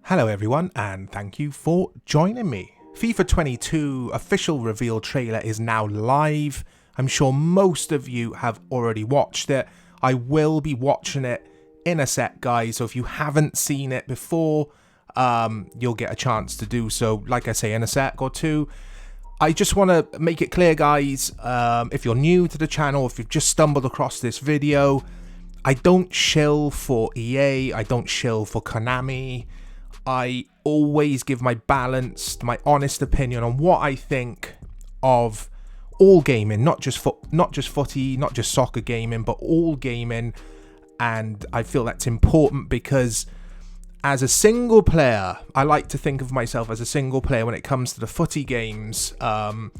Hello everyone, and thank you for joining me. FIFA 22 official reveal trailer is now live. I'm sure most of you have already watched it. I will be watching it in a sec, guys, so if you haven't seen it before, you'll get a chance to do so, like I say, in a sec or two. I just want to make it clear, guys, if you're new to the channel, if you've just stumbled across this video, I don't shill for EA, I don't shill for Konami. I always give my balanced, my honest opinion on what I think of all gaming, not just footy, not just soccer gaming, but all gaming. And I feel that's important because as a single player, I like to think of myself as a single player when it comes to the footy games. I'm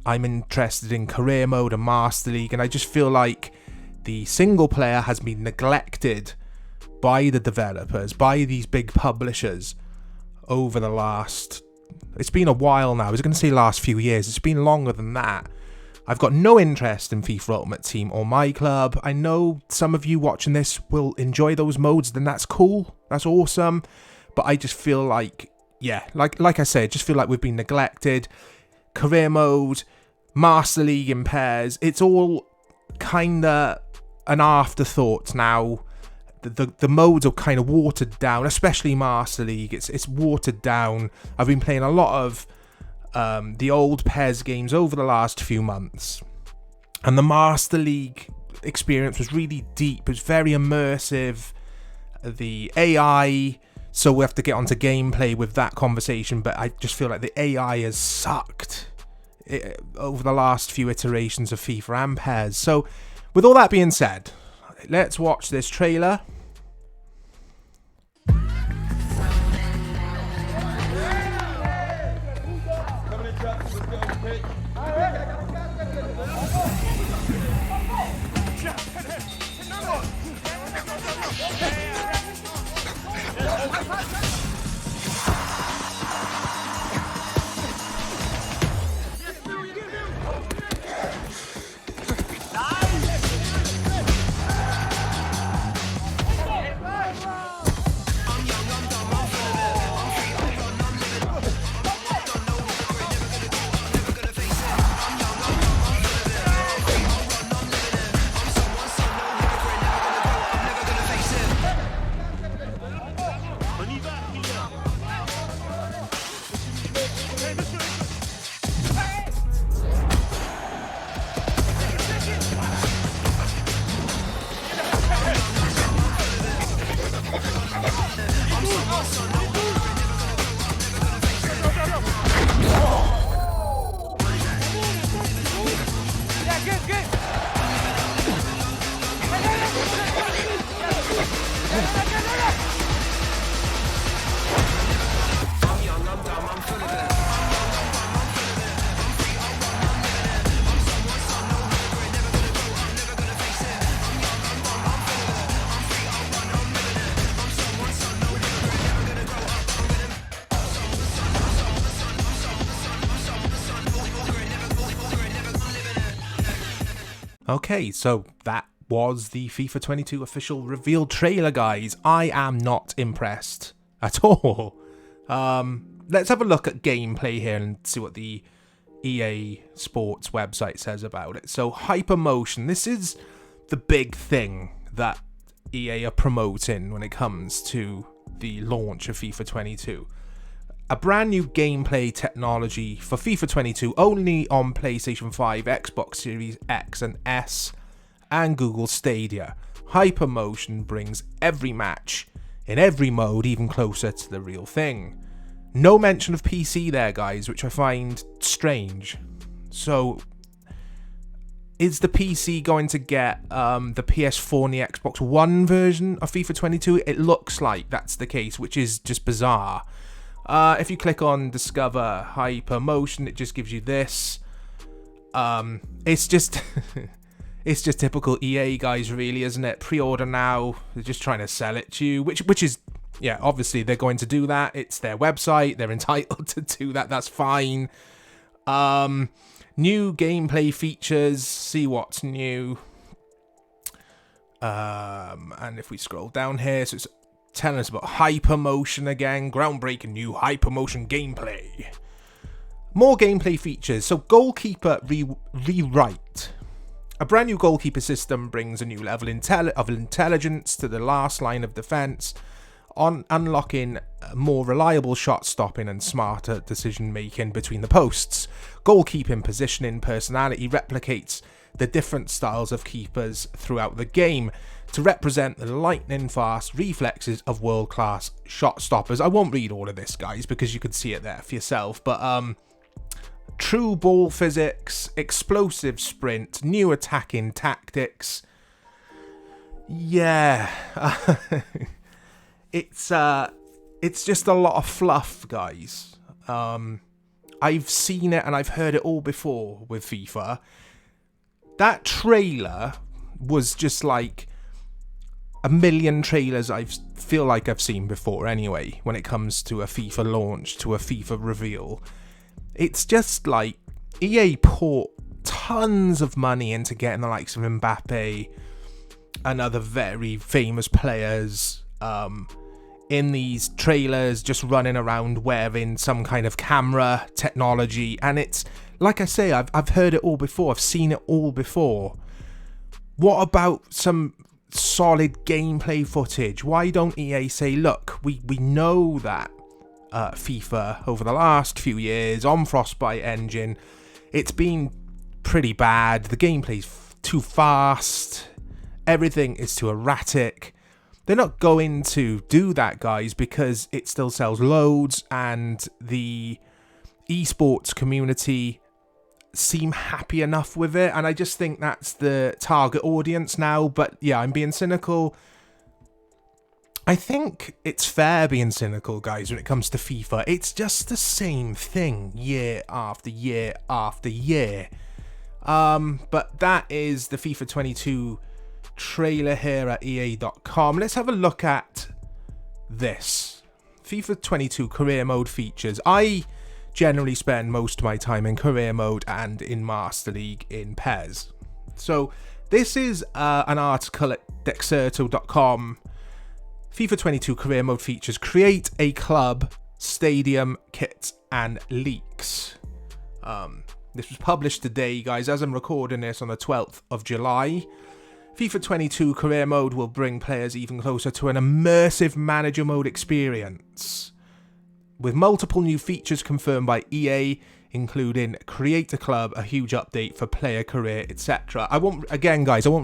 interested in career mode and Master League, and I just feel like the single player has been neglected by the developers, by these big publishers over the last, it's been a while now. I was going to say last few years. It's been longer than that. I've got no interest in FIFA Ultimate Team or My Club. I know some of you watching this will enjoy those modes, then that's cool. That's awesome. But I just feel like, yeah, like I said, just feel like we've been neglected. Career mode, Master League in pairs, it's all kind of an afterthought now. The modes are kind of watered down, especially Master League. It's watered down. I've been playing a lot of the old PES games over the last few months, and the Master League experience was really deep. It was very immersive. The AI, so we have to get onto gameplay with that conversation, but I just feel like the AI has sucked over the last few iterations of FIFA and PES. So with all that being said, let's watch this trailer. Okay, so that was the FIFA 22 official reveal trailer, guys. I am not impressed at all. Let's have a look at gameplay here and see what the EA Sports website says about it. So Hypermotion, this is the big thing that EA are promoting when it comes to the launch of FIFA 22. A brand new gameplay technology for FIFA 22 only on PlayStation 5, Xbox Series X and S, and Google Stadia. Hypermotion brings every match in every mode even closer to the real thing. No mention of PC there, guys, which I find strange. So, is the PC going to get the PS4 and the Xbox One version of FIFA 22? It looks like that's the case, which is just bizarre. If you click on Discover Hypermotion, it just gives you this. It's just it's just typical EA, guys, really, isn't it? Pre-order now. They're just trying to sell it to you, which is, yeah, obviously they're going to do that. It's their website. They're entitled to do that. That's fine. New gameplay features. See what's new. And if we scroll down here, so it's telling us about Hypermotion again, groundbreaking new Hypermotion gameplay. More gameplay features. So goalkeeper rewrite. A brand new goalkeeper system brings a new level of intelligence to the last line of defense, on unlocking more reliable shot stopping and smarter decision making between the posts. Goalkeeping positioning personality replicates the different styles of keepers throughout the game to represent the lightning fast reflexes of world-class shot stoppers. I won't read all of this, guys, because you can see it there for yourself, but true ball physics, explosive sprint, new attacking tactics. Yeah. It's just a lot of fluff, guys. I've seen it and I've heard it all before with FIFA. That trailer was just like a million trailers I feel like I've seen before anyway, when it comes to a FIFA launch, to a FIFA reveal. It's just like EA poured tons of money into getting the likes of Mbappe and other very famous players in these trailers, just running around wearing some kind of camera technology. And it's, like I say, I've heard it all before. I've seen it all before. What about some solid gameplay footage? Why don't EA say, look, we know that FIFA over the last few years on Frostbite engine, it's been pretty bad. The gameplay's too fast. Everything is too erratic. They're not going to do that, guys, because it still sells loads and the esports community seem happy enough with it. And I just think that's the target audience now. But yeah, I'm being cynical. I think it's fair being cynical, guys, when it comes to FIFA. It's just the same thing year after year after year. But that is the FIFA 22 trailer here at EA.com. Let's have a look at this. FIFA 22 career mode features. I generally spend most of my time in career mode and in Master League in PES. So this is an article at Dexerto.com. FIFA 22 career mode features: create a club, stadium, kit, and leaks. This was published today, guys, as I'm recording this on the 12th of July. FIFA 22 career mode will bring players even closer to an immersive manager mode experience, with multiple new features confirmed by EA, including create a club, a huge update for player career, etc. I won't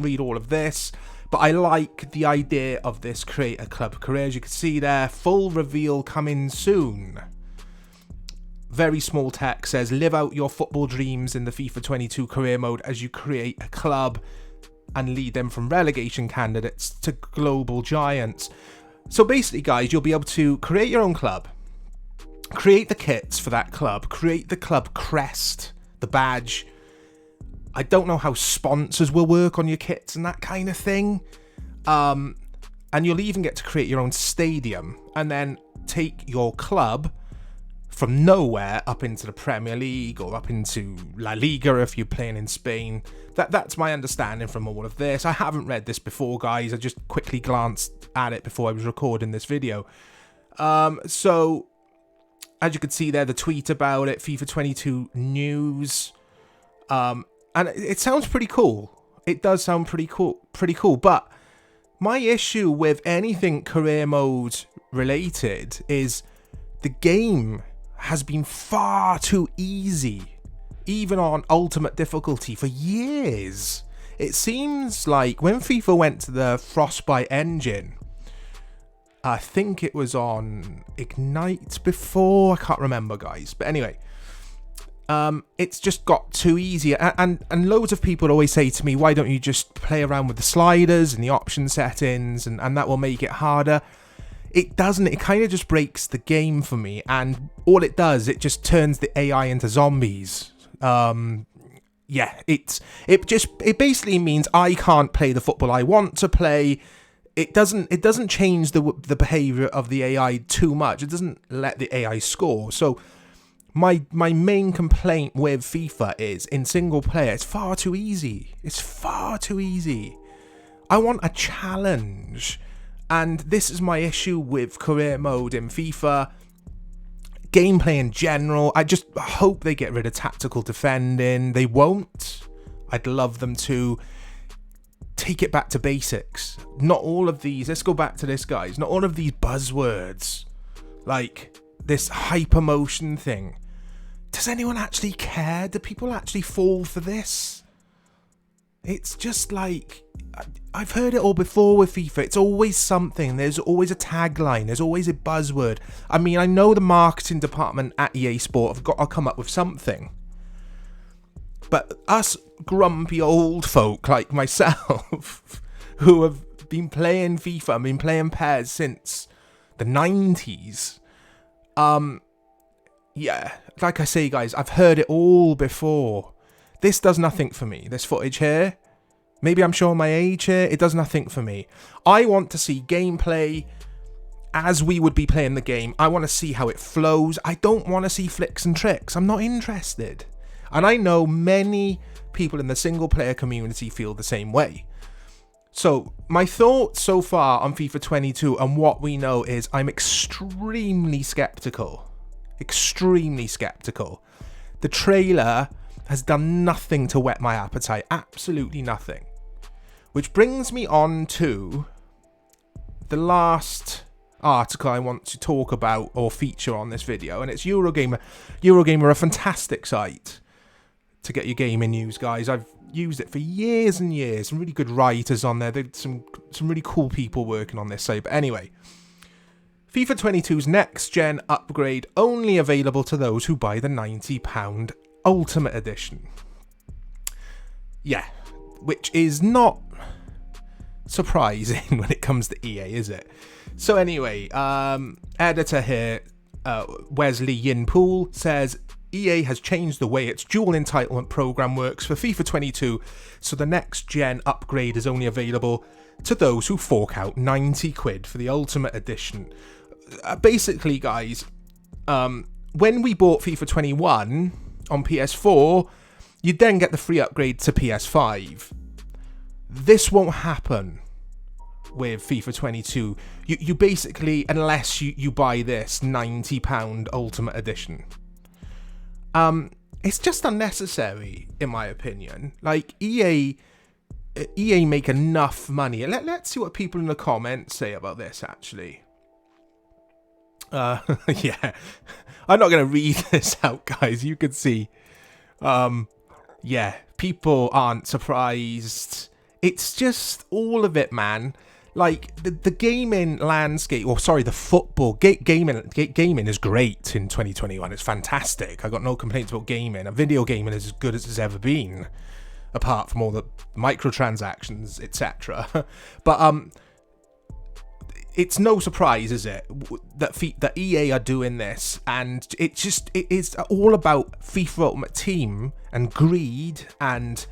read all of this, but I like the idea of this create a club career. As you can see there, full reveal coming soon. Very small text says, live out your football dreams in the FIFA 22 career mode as you create a club and lead them from relegation candidates to global giants. So basically, guys, you'll be able to create your own club, create the kits for that club, create the club crest, the badge. I don't know how sponsors will work on your kits and that kind of thing. And you'll even get to create your own stadium and then take your club from nowhere up into the Premier League or up into La Liga if you're playing in Spain. That's my understanding from all of this. I haven't read this before, guys. I just quickly glanced at it before I was recording this video. So, as you can see there, the tweet about it, FIFA 22 news. And it sounds pretty cool. It does sound pretty cool. But my issue with anything career mode related is the game has been far too easy, even on ultimate difficulty, for years. It seems like when FIFA went to the Frostbite engine, I think it was on Ignite before, I can't remember, guys. But anyway, it's just got too easy. And loads of people always say to me, why don't you just play around with the sliders and the option settings and that will make it harder. It doesn't. It kind of just breaks the game for me. And all it does, it just turns the AI into zombies. Yeah, it basically means I can't play the football I want to play. It doesn't change the behavior of the AI too much. It doesn't let the AI score. So my main complaint with FIFA is in single player, it's far too easy. It's far too easy. I want a challenge. And this is my issue with career mode in FIFA. Gameplay in general, I just hope they get rid of tactical defending. They won't. I'd love them to take it back to basics. Not all of these, let's go back to this, guys. Not all of these buzzwords, like this Hypermotion thing. Does anyone actually care? Do people actually fall for this? It's just like, I've heard it all before with FIFA. It's always something. There's always a tagline. There's always a buzzword. I mean, I know the marketing department at EA Sport have got to come up with something. But us grumpy old folk like myself, who have been playing FIFA and been playing PES since the 90s, yeah, like I say, guys, I've heard it all before. This does nothing for me. This footage here, maybe I'm showing my age here, it does nothing for me. I want to see gameplay as we would be playing the game. I want to see how it flows. I don't want to see flicks and tricks. I'm not interested. And I know many people in the single player community feel the same way. So my thoughts so far on FIFA 22 and what we know is I'm extremely skeptical. Extremely skeptical. The trailer has done nothing to whet my appetite. Absolutely nothing. Which brings me on to the last article I want to talk about or feature on this video, and it's Eurogamer. Eurogamer are a fantastic site to get your gaming news, guys. I've used it for years and years. Some really good writers on there. There's some really cool people working on this site. But anyway, FIFA 22's next gen upgrade only available to those who buy the £90 Ultimate Edition. Yeah, which is not surprising when it comes to EA, is it? So anyway, editor here, Wesley Yinpool, says EA has changed the way its dual entitlement program works for FIFA 22, so the next gen upgrade is only available to those who fork out 90 quid for the Ultimate Edition. Basically, guys, when we bought FIFA 21 on PS4, you'd then get the free upgrade to PS5. This won't happen with FIFA 22. You basically, unless you buy this £90 Ultimate Edition. It's just unnecessary, in my opinion. Like, EA make enough money. Let's see what people in the comments say about this, actually. Yeah. I'm not going to read this out, guys. You can see. Yeah, people aren't surprised. It's just all of it, man. Like, the gaming landscape, or sorry, the football gaming is great in 2021. It's fantastic. I got no complaints about gaming. And video gaming is as good as it's ever been, apart from all the microtransactions, etc. But it's no surprise, is it, that EA are doing this, and it is all about FIFA Ultimate Team and greed and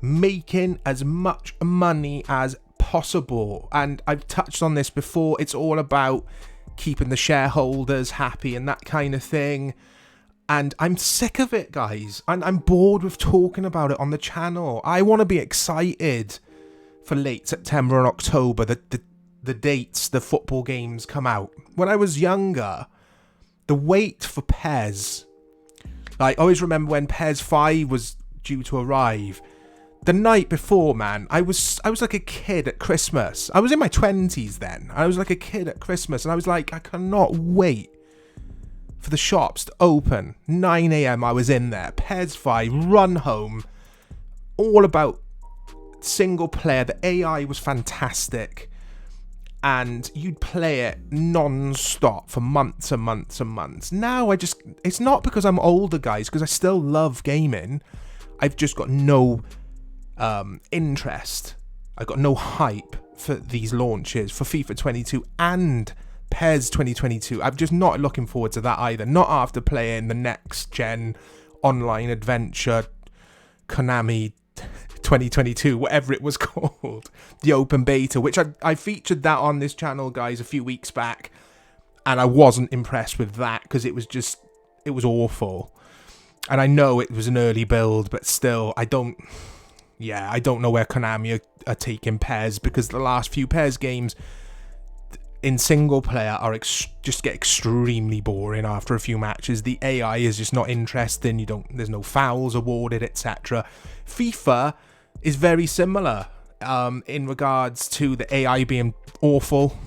making as much money as possible. And I've touched on this before. It's all about keeping the shareholders happy and that kind of thing. And I'm sick of it, guys. And I'm bored with talking about it on the channel. I want to be excited for late September and October, the dates the football games come out. When I was younger, the wait for PES, I always remember when PES 5 was due to arrive. The night before, man, I was like a kid at Christmas. I was in my 20s then. I was like a kid at Christmas, and I was like, I cannot wait for the shops to open. 9 a.m. I was in there. PES 5, run home. All about single player. The AI was fantastic. And you'd play it non-stop for months and months and months. Now it's not because I'm older, guys, because I still love gaming. I've just got no interest. I've got no hype for these launches for FIFA 22 and PES 2022. I'm just not looking forward to that either. Not after playing the next gen online adventure Konami 2022, whatever it was called, the open beta, which I featured that on this channel, guys, a few weeks back, and I wasn't impressed with that because it was awful. And I know it was an early build, but still, I don't know where Konami are taking PES, because the last few PES games, in single player are just get extremely boring after a few matches. The AI is just not interesting. There's no fouls awarded, etc. FIFA is very similar in regards to the AI being awful,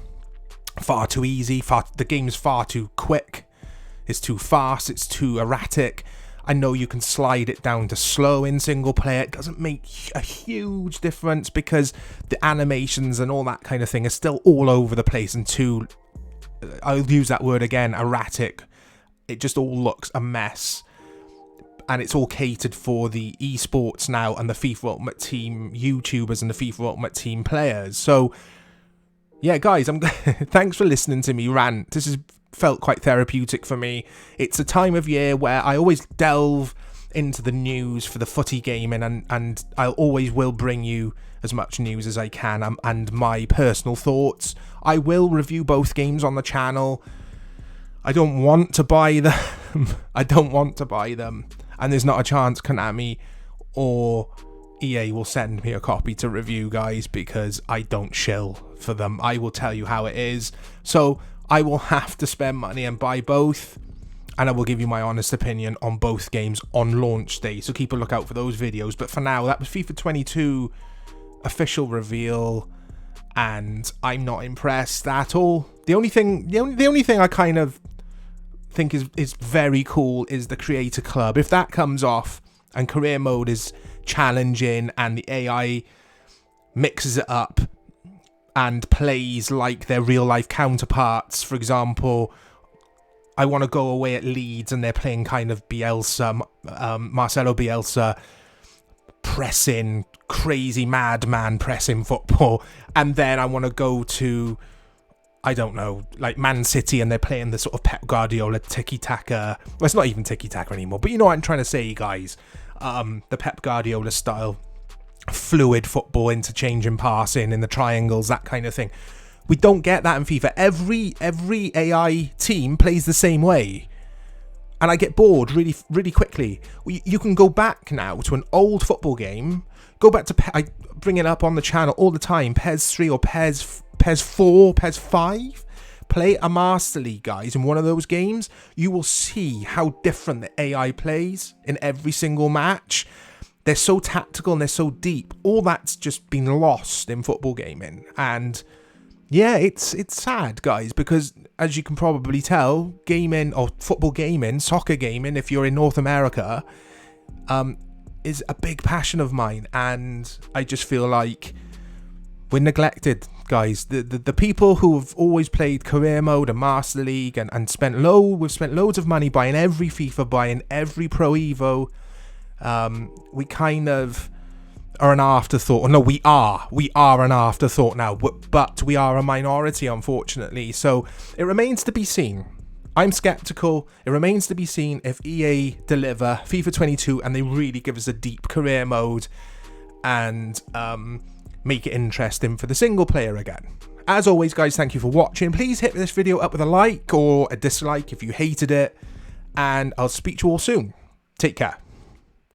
far too easy, the game's far too quick, it's too fast, it's too erratic. I know you can slide it down to slow in single player. It doesn't make a huge difference because the animations and all that kind of thing are still all over the place and too, I'll use that word again, erratic. It just all looks a mess. And it's all catered for the esports now and the FIFA Ultimate Team YouTubers and the FIFA Ultimate Team players. So, yeah, guys, thanks for listening to me rant. This has felt quite therapeutic for me. It's a time of year where I always delve into the news for the footy gaming, and I always will bring you as much news as I can and my personal thoughts. I will review both games on the channel. I don't want to buy them. I don't want to buy them. And there's not a chance Konami or EA will send me a copy to review, guys, because I don't shill for them. I will tell you how it is. So I will have to spend money and buy both, and I will give you my honest opinion on both games on launch day. So keep a lookout for those videos. But for now, that was FIFA 22 official reveal, and I'm not impressed at all. The only thing I kind of think is very cool is the creator club. If that comes off and career mode is challenging and the AI mixes it up and plays like their real life counterparts, for example, I want to go away at Leeds and they're playing kind of Bielsa, Marcelo Bielsa, pressing, crazy madman pressing football, and then I want to go to, I don't know, like Man City and they're playing the sort of Pep Guardiola tiki-taka. Well, it's not even tiki-taka anymore, but you know what I'm trying to say, guys. The Pep Guardiola style, fluid football, interchanging passing in the triangles, that kind of thing. We don't get that in FIFA. Every AI team plays the same way. And I get bored really, really quickly. You can go back now to an old football game. Go back to, I bring it up on the channel all the time, PES 3 or PES 4, PES 5. Play a Master League, guys, in one of those games. You will see how different the AI plays in every single match. They're so tactical and they're so deep. All that's just been lost in football gaming. And yeah, it's sad, guys, because as you can probably tell, gaming or football gaming, soccer gaming, if you're in North America, is a big passion of mine. And I just feel like we're neglected, guys. The people who have always played career mode and Master League and we've spent loads of money buying every FIFA, buying every Pro Evo. We kind of are an afterthought. Or no, we are an afterthought now, but we are a minority, unfortunately. So it remains to be seen. I'm skeptical. It remains to be seen if EA deliver FIFA 22 and they really give us a deep career mode and make it interesting for the single player again. As always, guys, thank you for watching. Please hit this video up with a like or a dislike if you hated it, and I'll speak to you all soon. Take care.